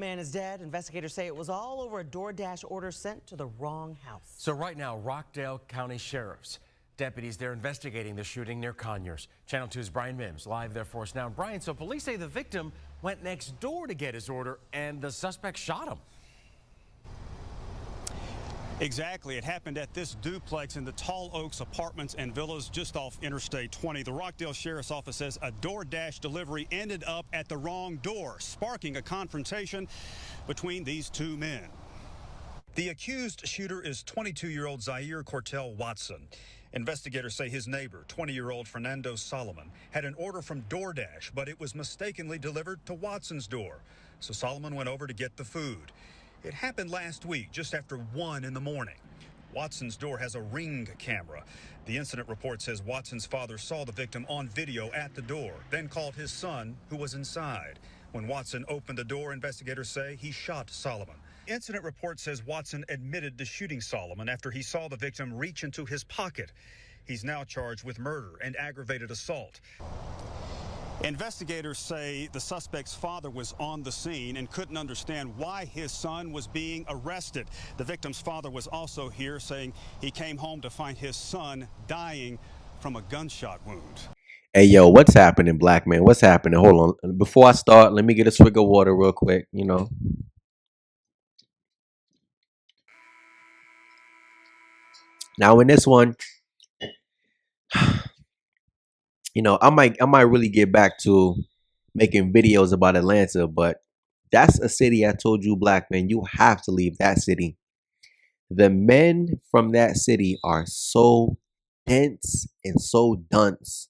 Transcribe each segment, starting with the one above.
man is dead. Investigators say it was all over a Doordash order sent to the wrong house. So right now, Rockdale County Sheriff's deputies, they're investigating the shooting near Conyers. Channel 2's Brian Mims live there for us now. Brian, so police say the victim went next door to get his order and the suspect shot him. Exactly. It happened at this duplex in the Tall Oaks Apartments and Villas just off Interstate 20. The Rockdale Sheriff's Office says a DoorDash delivery ended up at the wrong door, sparking a confrontation between these two men. The accused shooter is 22-year-old Zaire Cortell Watson. Investigators say his neighbor, 20-year-old Fernando Solomon, had an order from DoorDash, but it was mistakenly delivered to Watson's door. So Solomon went over to get the food. It happened last week, just after 1 in the morning. Watson's door has a Ring camera. The incident report says Watson's father saw the victim on video at the door, then called his son, who was inside. When Watson opened the door, investigators say he shot Solomon. Incident report says Watson admitted to shooting Solomon after he saw the victim reach into his pocket. He's now charged with murder and aggravated assault. Investigators say the suspect's father was on the scene and couldn't understand why his son was being arrested. The victim's father was also here, saying he came home to find his son dying from a gunshot wound. Hey, yo, what's happening, black man? What's happening? Hold on. Before I start, let me get a swig of water real quick, Now, in this one, I might really get back to making videos about Atlanta, but that's a city I told you, black man, you have to leave that city. The men from that city are so dense and so dunce.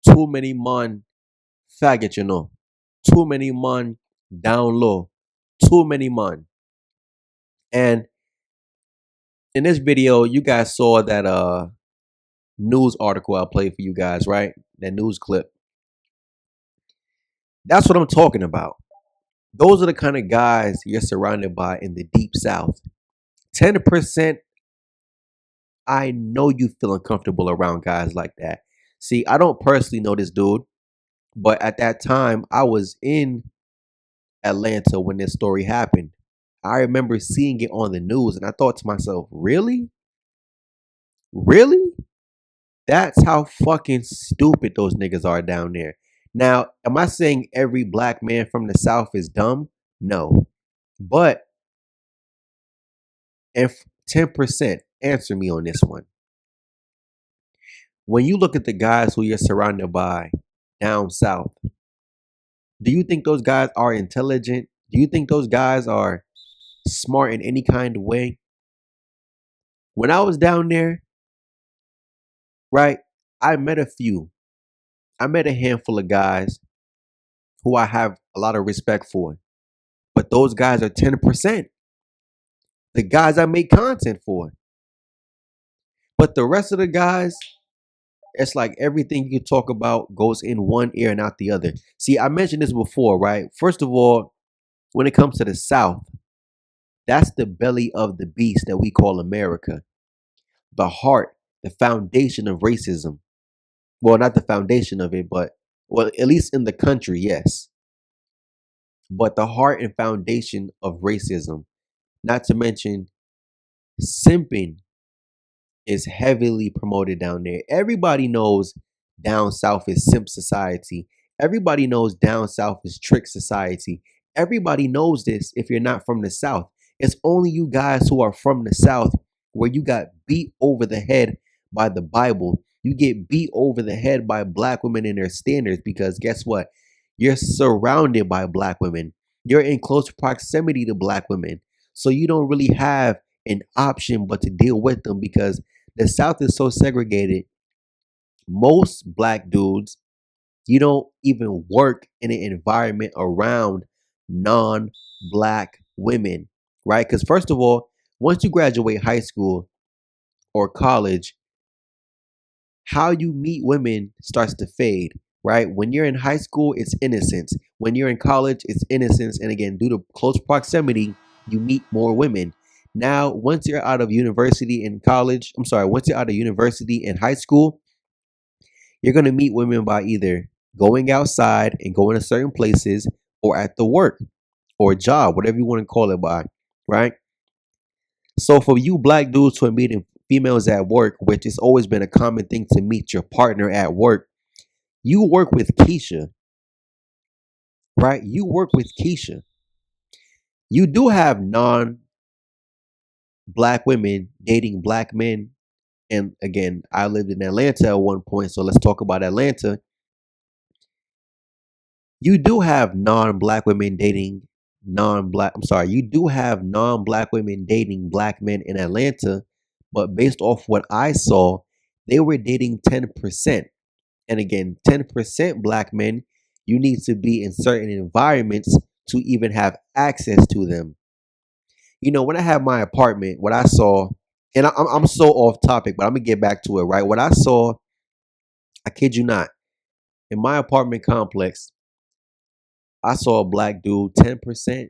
Too many man faggot, Too many man down low. Too many man. And in this video, you guys saw that news article I played for you guys, right? That news clip. That's what I'm talking about. Those are the kind of guys you're surrounded by in the deep south. 10%, I know you feel uncomfortable around guys like that. See, I don't personally know this dude, but at that time, I was in Atlanta when this story happened. I remember seeing it on the news and I thought to myself, really? Really? That's how fucking stupid those niggas are down there. Now, am I saying every black man from the South is dumb? No. But if 10%, answer me on this one. When you look at the guys who you're surrounded by down South, do you think those guys are intelligent? Do you think those guys are smart in any kind of way? When I was down there, right, I met a few. I met a handful of guys who I have a lot of respect for. But those guys are 10%. The guys I make content for. But the rest of the guys, it's like everything you talk about goes in one ear and out the other. See, I mentioned this before, right? First of all, when it comes to the South, that's the belly of the beast that we call America. The heart, the foundation of racism. Well, not the foundation of it, but, well, at least in the country, yes. But the heart and foundation of racism, not to mention simping, is heavily promoted down there. Everybody knows down south is simp society. Everybody knows down south is trick society. Everybody knows this if you're not from the South. It's only you guys who are from the South where you got beat over the head by the Bible. You get beat over the head by black women and their standards because guess what? You're surrounded by black women. You're in close proximity to black women. So you don't really have an option but to deal with them because the South is so segregated. Most black dudes, you don't even work in an environment around non-black women, right? Because first of all, once you graduate high school or college, how you meet women starts to fade, right? When you're in high school, it's innocence. When you're in college, it's innocence. And again, due to close proximity, you meet more women. Now, once you're out of university and college, once you're out of university and high school, you're going to meet women by either going outside and going to certain places or at the work. or job, whatever you want to call it by, right? So for you black dudes who are meeting females at work, which has always been a common thing to meet your partner at work, you work with Keisha, right? You work with Keisha. You do have non-black women dating black men. And again, I lived in Atlanta at one point, so let's talk about Atlanta. You do have non-black women dating non-black. I'm sorry, you do have non-black women dating black men in Atlanta, but based off what I saw, they were dating 10%. And again, 10% black men, you need to be in certain environments to even have access to them. You know, when I had my apartment, what I saw, and I'm so off topic, but I'm gonna get back to it, right? What I saw, I kid you not, in my apartment complex, I saw a black dude 10%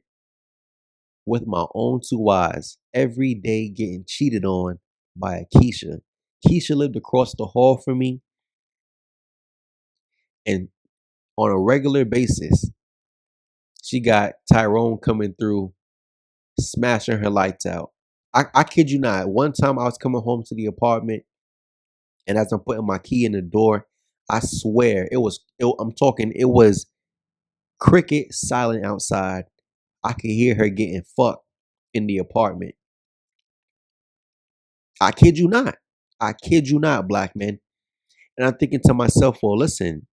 with my own two eyes every day getting cheated on by a Keisha. Keisha lived across the hall from me, and on a regular basis, she got Tyrone coming through, smashing her lights out. I kid you not. One time I was coming home to the apartment, and as I'm putting my key in the door, I swear I'm talking, it was cricket silent outside. I could hear her getting fucked in the apartment. I kid you not. I kid you not, black men. And I'm thinking to myself, well, listen,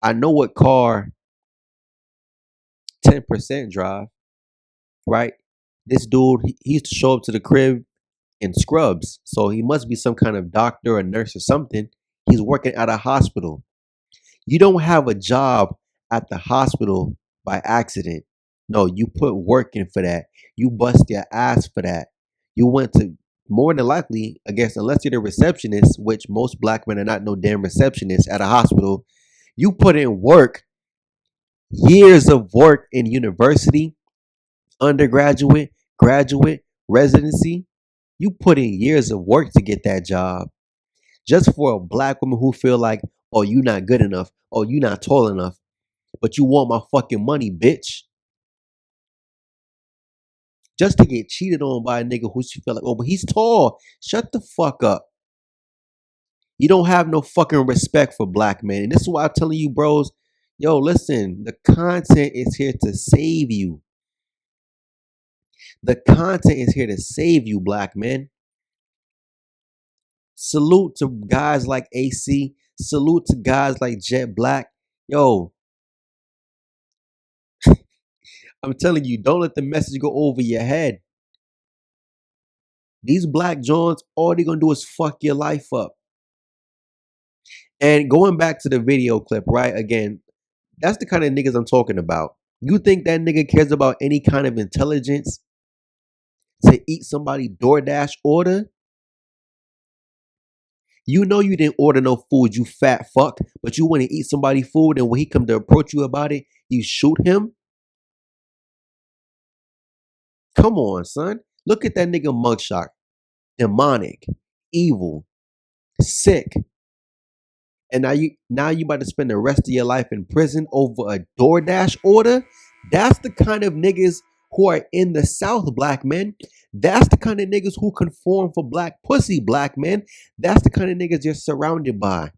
I know what car 10% drive, right? This dude, he used to show up to the crib in scrubs. So he must be some kind of doctor or nurse or something. He's working at a hospital. You don't have a job at the hospital by accident. No, you put work in for that. You bust your ass for that. You went to, more than likely, I guess, unless you're the receptionist, which most black men are not no damn receptionists at a hospital, you put in work, years of work in university, undergraduate, graduate, residency. You put in years of work to get that job. Just for a black woman who feel like, oh, you not good enough, oh, you not tall enough, but you want my fucking money, bitch. Just to get cheated on by a nigga who she feel like, oh, but he's tall. Shut the fuck up. You don't have no fucking respect for black men. And this is why I'm telling you, bros, yo, listen, the content is here to save you. The content is here to save you, black men. Salute to guys like AC. Salute to guys like Jet Black. Yo, I'm telling you, don't let the message go over your head. These black Johns, all they gonna do is fuck your life up. And going back to the video clip, right? Again, that's the kind of niggas I'm talking about. You think that nigga cares about any kind of intelligence to eat somebody DoorDash order? You know you didn't order no food, you fat fuck, but you want to eat somebody food, and when he come to approach you about it, you shoot him? Come on, son. Look at that nigga mugshot. Demonic, evil, sick. And now you about to spend the rest of your life in prison over a DoorDash order? That's the kind of niggas who are in the South, black men. That's the kind of niggas who conform for black pussy, black men. That's the kind of niggas you're surrounded by.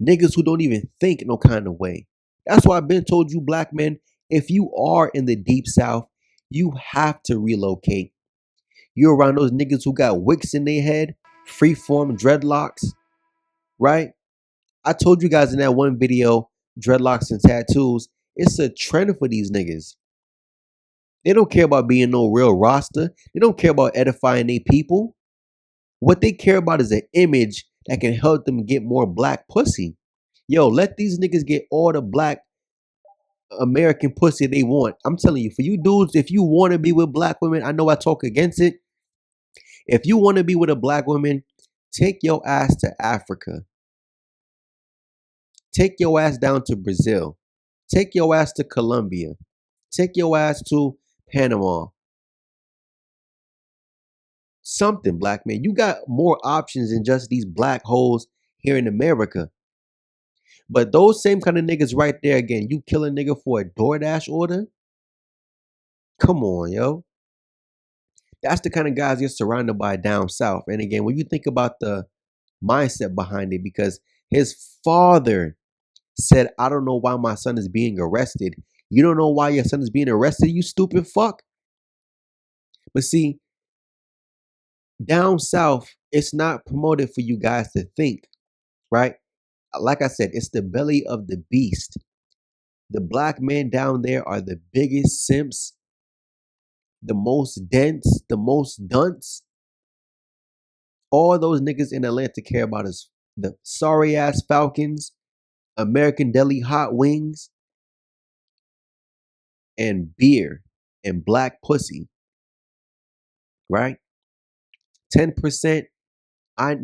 Niggas who don't even think no kind of way. That's why I've been told you, black men, if you are in the deep South, you have to relocate. You're around those niggas who got wicks in their head, freeform dreadlocks, right? I told you guys in that one video, dreadlocks and tattoos, it's a trend for these niggas. They don't care about being no real roster. They don't care about edifying their people. What they care about is an image that can help them get more black pussy. Yo, let these niggas get all the black American pussy they want. I'm telling you, for you dudes, if you want to be with black women, I know I talk against it. If you want to be with a black woman, take your ass to Africa. Take your ass down to Brazil. Take your ass to Colombia. Take your ass to Panama. Something, black man. You got more options than just these black holes here in America. But those same kind of niggas right there, again, you kill a nigga for a DoorDash order? Come on, yo. That's the kind of guys you're surrounded by down south. And again, when you think about the mindset behind it, because his father said, I don't know why my son is being arrested. You don't know why your son is being arrested, you stupid fuck? But see, down south, it's not promoted for you guys to think, right? Like I said, it's the belly of the beast. The black men down there are the biggest simps, the most dense, the most dunce. All those niggas in Atlanta care about is the sorry ass Falcons, American Deli hot wings, and beer and black pussy, right? 10%.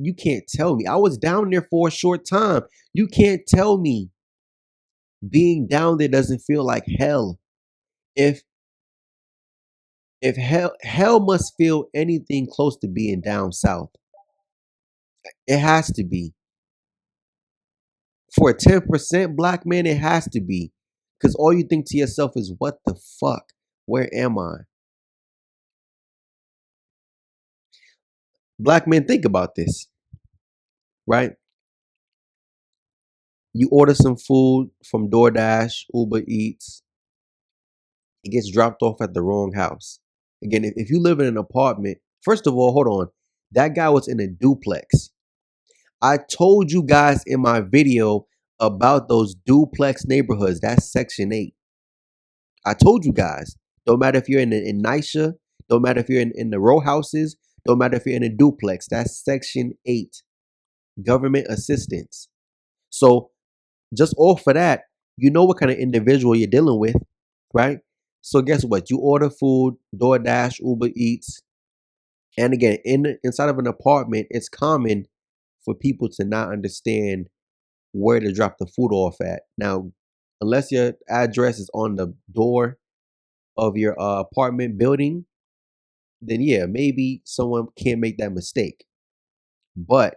You can't tell me. I was down there for a short time. You can't tell me being down there doesn't feel like hell. If hell must feel anything close to being down south. It has to be. For a 10% black man, it has to be. Because all you think to yourself is, what the fuck? Where am I? Black men, think about this, right? You order some food from DoorDash, Uber Eats. It gets dropped off at the wrong house. Again, if you live in an apartment, first of all, hold on. That guy was in a duplex. I told you guys in my video about those duplex neighborhoods. That's Section 8. I told you guys. Don't matter if you're in NYCHA. Don't matter if you're in the row houses. Don't matter if you're in a duplex. That's Section 8. Government assistance. So just off of that, you know what kind of individual you're dealing with, right? So guess what? You order food, DoorDash, Uber Eats. And again, inside of an apartment, it's common for people to not understand where to drop the food off at. Now, unless your address is on the door of your apartment building, then yeah, maybe someone can't make that mistake. But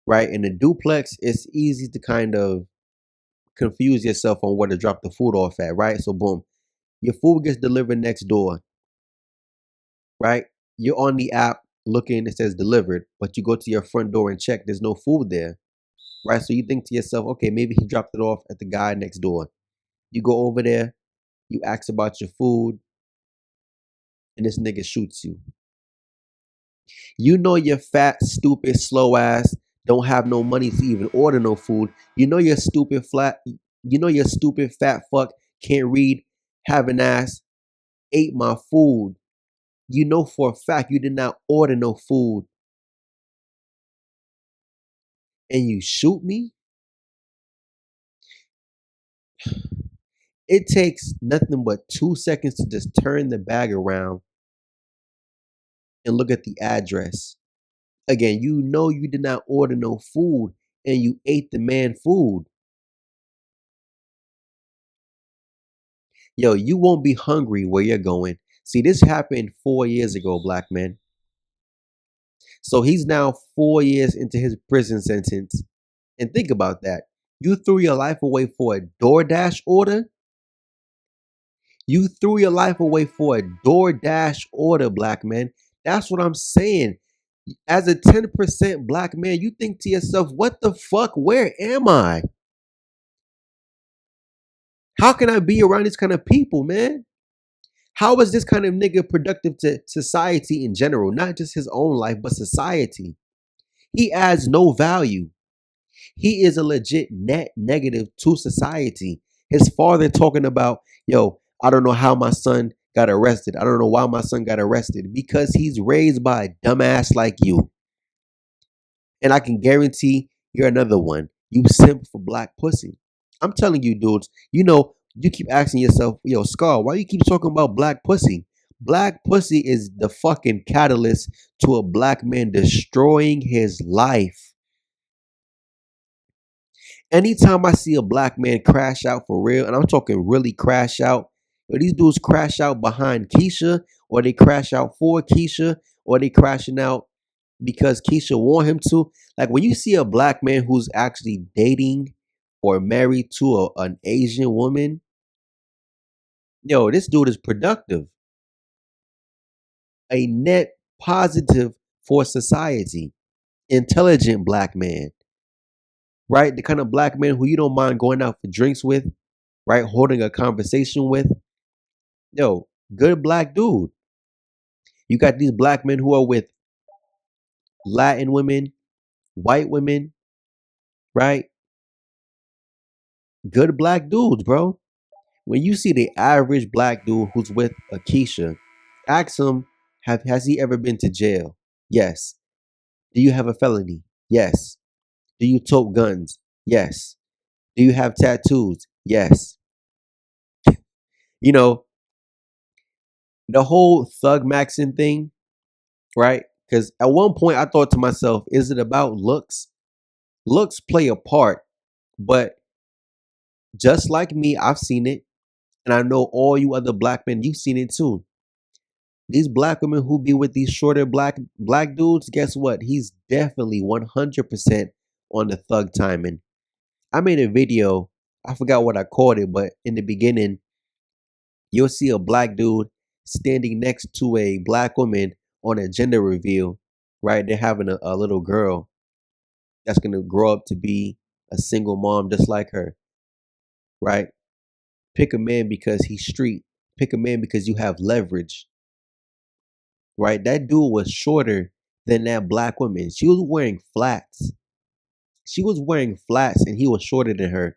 right in the duplex, it's easy to kind of confuse yourself on where to drop the food off at, right? So boom, your food gets delivered next door, right? You're on the app looking, it says delivered, but you go to your front door and check, there's no food there, right? So you think to yourself, okay, maybe he dropped it off at the guy next door. You go over there, you ask about your food, and this nigga shoots you. You know your fat, stupid, slow ass don't have no money to even order no food. You know your stupid fat fuck can't read, have an ass, ate my food. You know for a fact you did not order no food. And you shoot me? It takes nothing but 2 seconds to just turn the bag around and look at the address. Again, you know you did not order no food and you ate the man food. Yo, you won't be hungry where you're going. See, this happened 4 years ago, black man. So he's now 4 years into his prison sentence. And think about that. You threw your life away for a DoorDash order? You threw your life away for a DoorDash order, black man. That's what I'm saying. As a 10% black man, you think to yourself, what the fuck? Where am I? How can I be around these kind of people, man? How is this kind of nigga productive to society in general? Not just his own life, but society. He adds no value. He is a legit net negative to society. His father talking about, yo, I don't know how my son got arrested. I don't know why my son got arrested. Because he's raised by a dumbass like you. And I can guarantee you're another one. You simp for black pussy. I'm telling you, dudes, you know, you keep asking yourself, yo, Scar, why you keep talking about black pussy? Black pussy is the fucking catalyst to a black man destroying his life. Anytime I see a black man crash out for real, and I'm talking really crash out, these dudes crash out behind Keisha, or they crash out for Keisha, or they crashing out because Keisha want him to. Like when you see a black man who's actually dating or married to an Asian woman, yo, this dude is productive, a net positive for society, intelligent black man, right? The kind of black man who you don't mind going out for drinks with, right? Holding a conversation with, yo, good black dude. You got these black men who are with Latin women, white women, right? Good black dudes, bro. When you see the average black dude who's with a Keisha, ask him, has he ever been to jail? Yes. Do you have a felony? Yes. Do you tote guns? Yes. Do you have tattoos? Yes. You know, the whole thug maxing thing, right? Because at one point I thought to myself, is it about looks? Looks play a part, but just like me, I've seen it. And I know all you other black men, you've seen it too. These black women who be with these shorter black dudes, guess what? He's definitely 100% on the thug timing. I made a video. I forgot what I called it, but in the beginning, you'll see a black dude standing next to a black woman on a gender reveal, right? They're having a little girl that's going to grow up to be a single mom just like her, right? Pick a man because he's street. Pick a man because you have leverage, right? That dude was shorter than that black woman. She was wearing flats. She was wearing flats and he was shorter than her.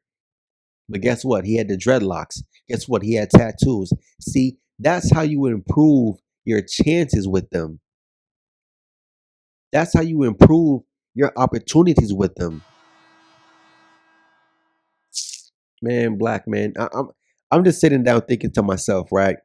But guess what? He had the dreadlocks. Guess what? He had tattoos. See, that's how you improve your chances with them. That's how you improve your opportunities with them. Man, black man, I'm just sitting down thinking to myself, right?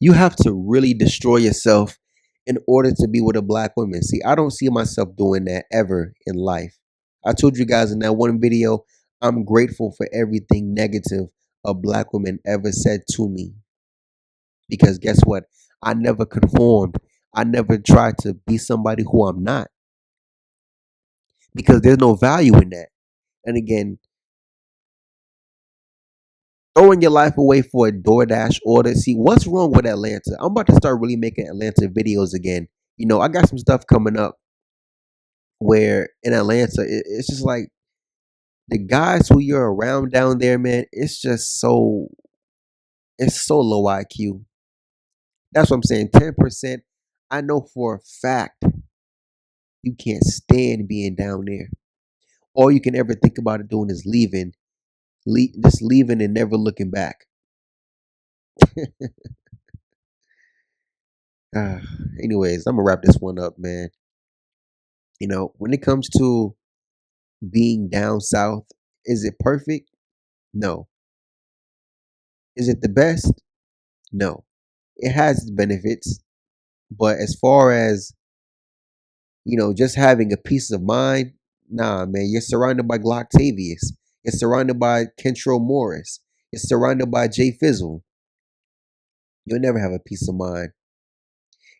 You have to really destroy yourself in order to be with a black woman. See, I don't see myself doing that ever in life. I told you guys in that one video, I'm grateful for everything negative a black woman ever said to me. Because guess what? I never conformed. I never tried to be somebody who I'm not. Because there's no value in that. And again, throwing your life away for a DoorDash order. See, what's wrong with Atlanta? I'm about to start really making Atlanta videos again. You know, I got some stuff coming up where in Atlanta, it's just like the guys who you're around down there, man, it's so low IQ. That's what I'm saying. 10%. I know for a fact you can't stand being down there. All you can ever think about it doing is leaving, just leaving and never looking back. Uh, Anyways, I'm gonna wrap this one up, man. You know, when it comes to being down south, is it perfect? No. Is it the best? No. It has its benefits, but as far as, you know, just having a peace of mind, nah, man. You're surrounded by Glocktavius. You're surrounded by Kentrell Morris. You're surrounded by Jay Fizzle. You'll never have a peace of mind.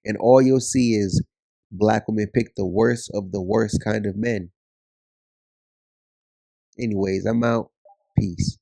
And all you'll see is black women pick the worst of the worst kind of men. Anyways, I'm out. Peace.